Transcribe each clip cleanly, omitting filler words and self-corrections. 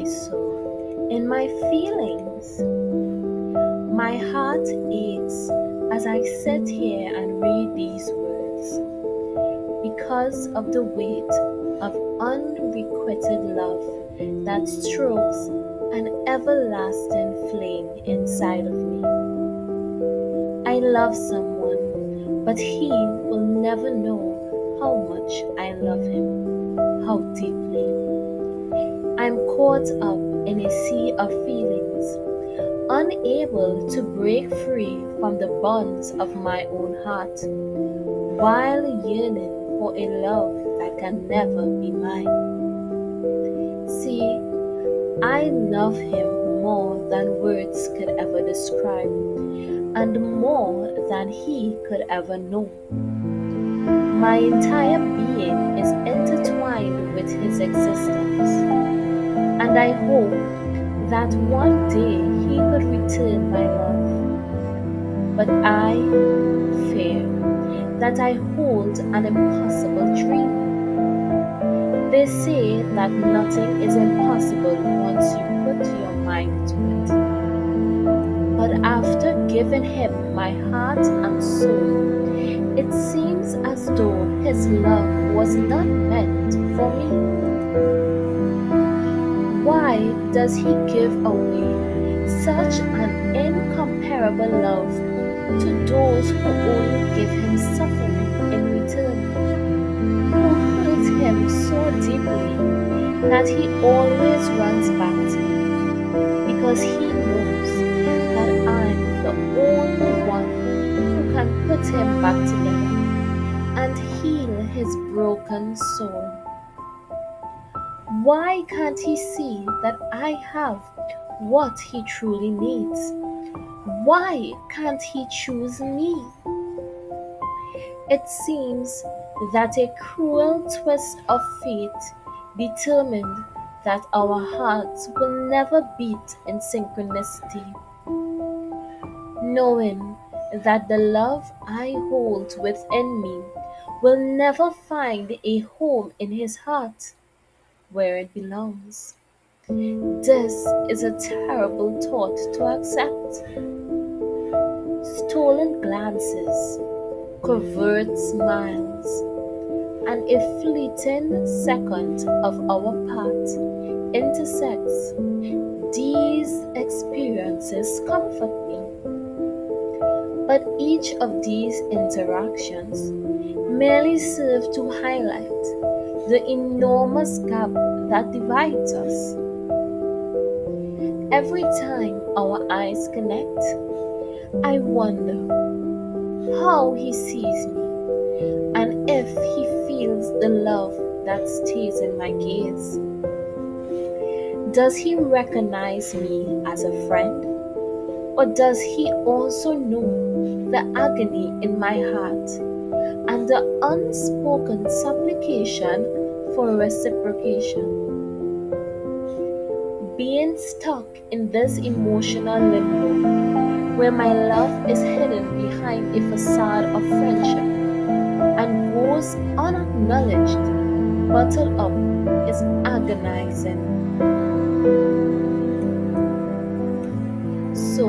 soul, in my feelings. My heart aches as I sit here and read these words because of the weight of unrequited love that strokes an everlasting flame inside of me. I love someone, but he will never know how much I love him, how deeply. I'm caught up in a sea of feelings, unable to break free from the bonds of my own heart, while yearning for a love that can never be mine. See, I love him more than words could ever describe, and more than he could ever know. My entire being is intertwined with his existence, and I hope that one day he could return my love. But I fear that I hold an impossible dream. They say that nothing is impossible once you put your mind to it. But after giving him my heart and soul, it seems as though his love was not meant for me. Why does he give away such an incomparable love to those who only give him suffering in return? Who hurt him so deeply that he always runs back to me because he knows that I'm the only one who can put him back together and heal his broken soul. Why can't he see that I have what he truly needs? Why can't he choose me? It seems that a cruel twist of fate determined that our hearts will never beat in synchronicity, knowing that the love I hold within me will never find a home in his heart where it belongs. This is a terrible thought to accept. Stolen glances, covert smiles, and a fleeting second of our path intersects. These experiences comfort me, but each of these interactions merely serve to highlight the enormous gap that divides us. Every time our eyes connect, I wonder how he sees me and if he feels the love that stays in my gaze. Does he recognize me as a friend? Or does he also know the agony in my heart and the unspoken supplication for reciprocation? Being stuck in this emotional limbo, where my love is hidden behind a facade of friendship and goes unacknowledged, bottled up, is agonizing. So,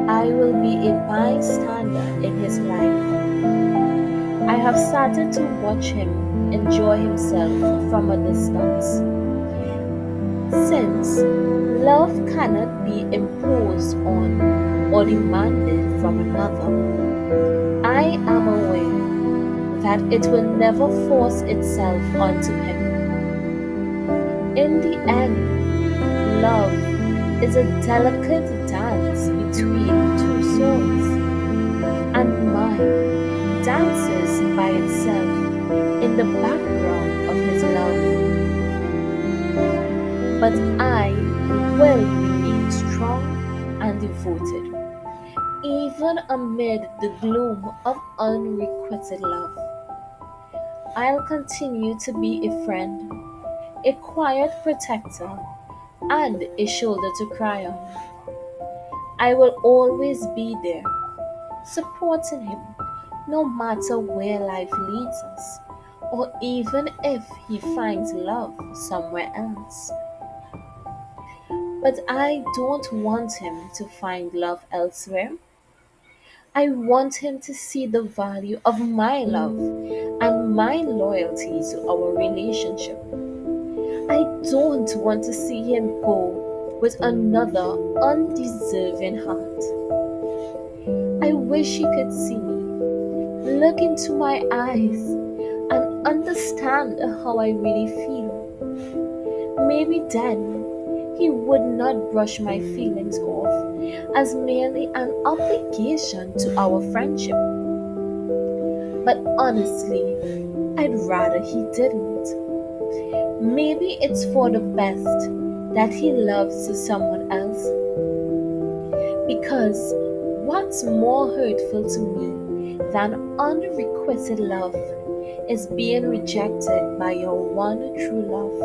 I will be a bystander in his life. I have started to watch him enjoy himself from a distance. Since love cannot be imposed on or demanded from another, I am aware that it will never force itself onto him. In the end, love is a delicate dance between two souls, and mine dances by itself in the background of his love. But I will remain strong and devoted, even amid the gloom of unrequited love. I'll continue to be a friend, a quiet protector, and a shoulder to cry on. I will always be there, supporting him, no matter where life leads us, or even if he finds love somewhere else. But I don't want him to find love elsewhere. I want him to see the value of my love and my loyalty to our relationship. I don't want to see him go with another undeserving heart. I wish he could see me, look into my eyes, and understand how I really feel. Maybe then he would not brush my feelings off as merely an obligation to our friendship. But honestly, I'd rather he didn't. Maybe it's for the best that he loves someone else. Because what's more hurtful to me than unrequited love is being rejected by your one true love.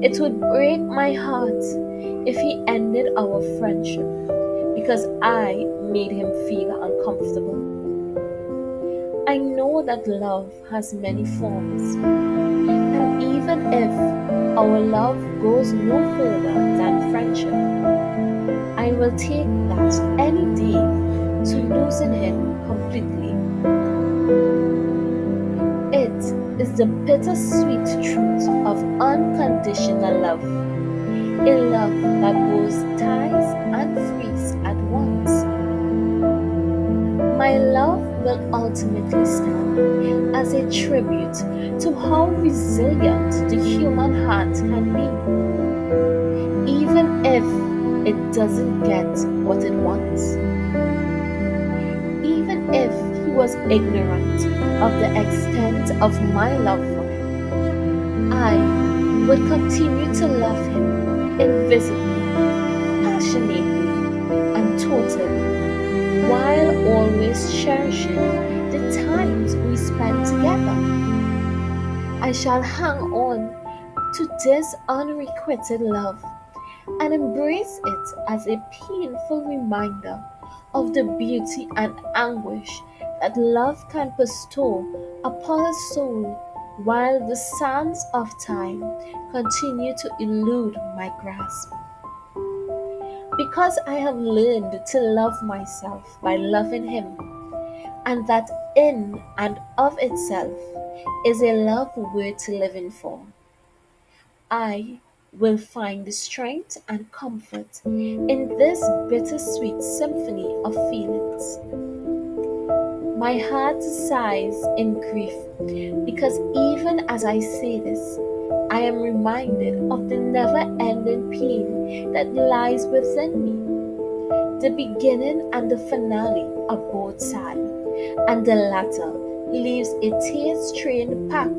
It would break my heart if he ended our friendship because I made him feel uncomfortable. I know that love has many forms, and even if our love goes no further than friendship, I will take that any day to losing him completely. It is the bittersweet truth of unconditional love, a love that both ties and frees at once. My love will ultimately stand as a tribute to how resilient the human heart can be, even if it doesn't get what it wants. Even if he was ignorant of the extent of my love for him, I would continue to love him invisibly, passionately, and totally, while always cherishing the times we spent together. I shall hang on to this unrequited love and embrace it as a painful reminder of the beauty and anguish that love can bestow upon a soul while the sands of time continue to elude my grasp. Because I have learned to love myself by loving him, and that in and of itself is a love worth living for. I will find the strength and comfort in this bittersweet symphony of feelings. My heart sighs in grief because even as I say this, I am reminded of the never ending pain that lies within me. The beginning and the finale are both sad, and the latter leaves a tear-stained path.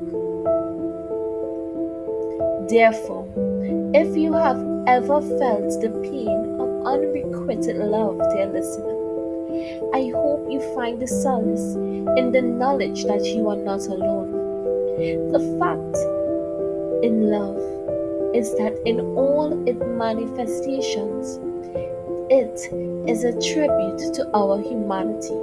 Therefore, if you have ever felt the pain of unrequited love, dear listener, I hope you find the solace in the knowledge that you are not alone. The fact in love is that in all its manifestations, it is a tribute to our humanity,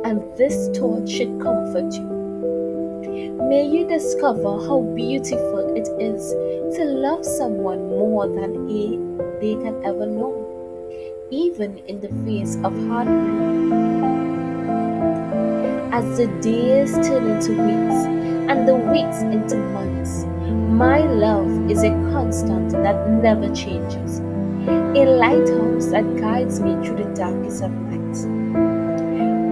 and this thought should comfort you. May you discover how beautiful it is to love someone more than they can ever know, even in the face of heartbreak. As the days turn into weeks and the weeks into months, my love is a constant that never changes, a lighthouse that guides me through the darkest of nights.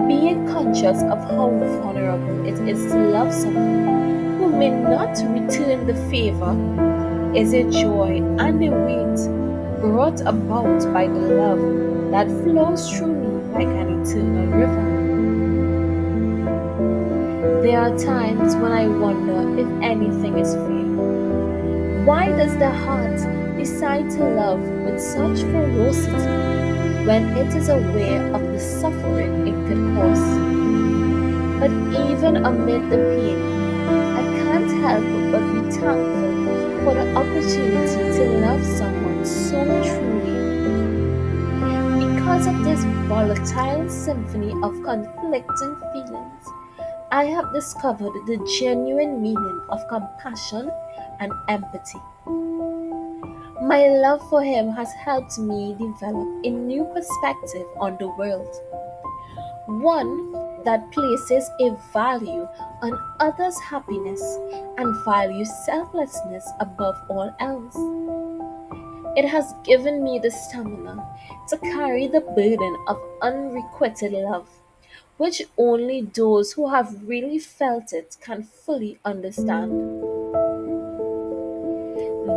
Being conscious of how vulnerable it is to love someone who may not return the favor is a joy and a weight brought about by the love that flows through me like an eternal river. There are times when I wonder if anything is fair. Why does the heart decide to love with such ferocity when it is aware of the suffering it could cause? But even amid the pain, I can't help but be thankful for the opportunity to love someone so truly. Because of this volatile symphony of conflicting feelings, I have discovered the genuine meaning of compassion and empathy. My love for him has helped me develop a new perspective on the world, one that places a value on others' happiness and values selflessness above all else. It has given me the stamina to carry the burden of unrequited love, which only those who have really felt it can fully understand.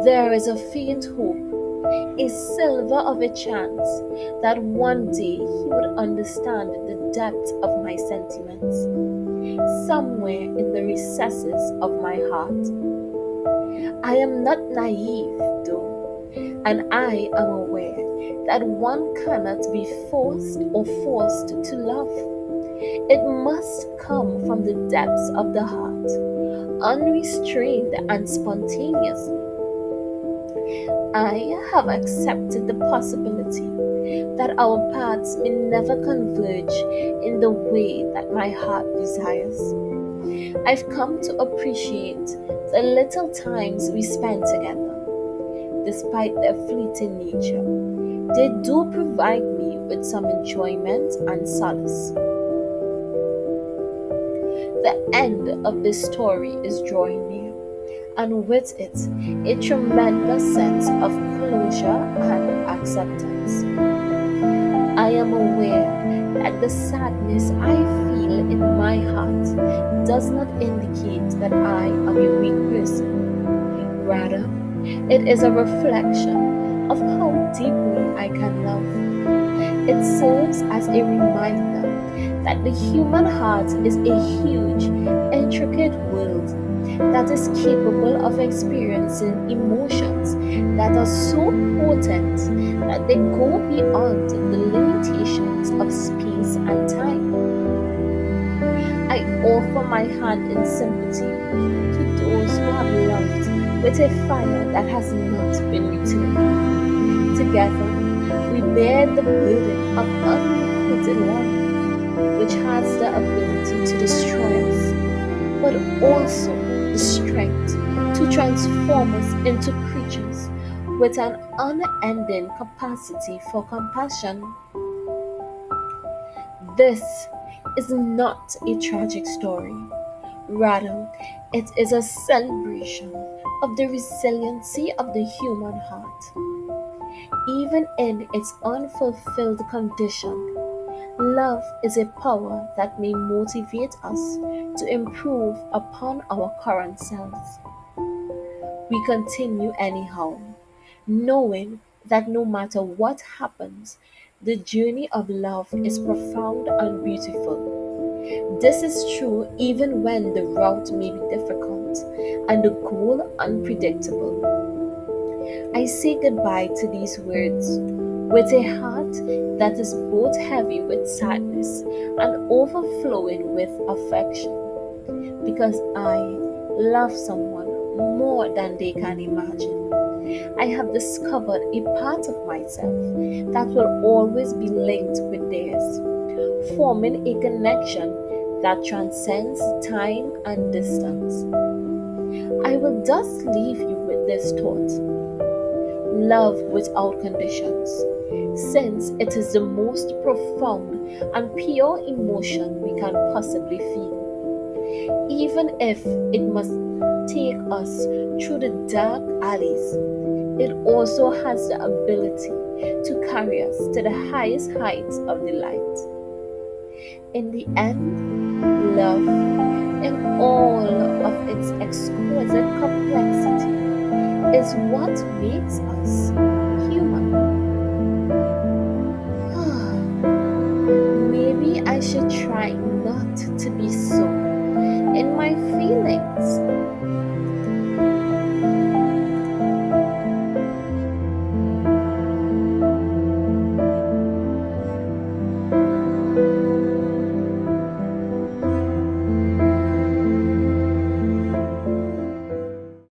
There is a faint hope, a silver of a chance that one day he would understand the depth of my sentiments, somewhere in the recesses of my heart. I am not naive, though, and I am aware that one cannot be forced or forced to love. It must come from the depths of the heart, unrestrained and spontaneously. I have accepted the possibility that our paths may never converge in the way that my heart desires. I've come to appreciate the little times we spend together, despite their fleeting nature. They do provide me with some enjoyment and solace. The end of this story is drawing near, and with it, a tremendous sense of closure and acceptance. I am aware that the sadness I feel in my heart does not indicate that I am a weak person. Rather, it is a reflection of how deeply I can love. It serves as a reminder that the human heart is a huge, intricate world that is capable of experiencing emotions that are so potent that they go beyond the limitations of space and time. I offer my hand in sympathy to those who have loved with a fire that has not been returned. Together, we bear the burden of unrequited love, which has the ability to destroy us, but also the strength to transform us into creatures with an unending capacity for compassion. This is not a tragic story. Rather, it is a celebration of the resiliency of the human heart. Even in its unfulfilled condition, love is a power that may motivate us to improve upon our current selves. We continue anyhow, knowing that no matter what happens, the journey of love is profound and beautiful. This is true even when the route may be difficult and the goal unpredictable. I say goodbye to these words with a heart that is both heavy with sadness and overflowing with affection, because I love someone more than they can imagine. I have discovered a part of myself that will always be linked with theirs, forming a connection that transcends time and distance. I will thus leave you with this thought: love without conditions, since it is the most profound and pure emotion we can possibly feel. Even if it must take us through the dark alleys, it also has the ability to carry us to the highest heights of delight. In the end, love, in all of its exquisite complexity, is what makes us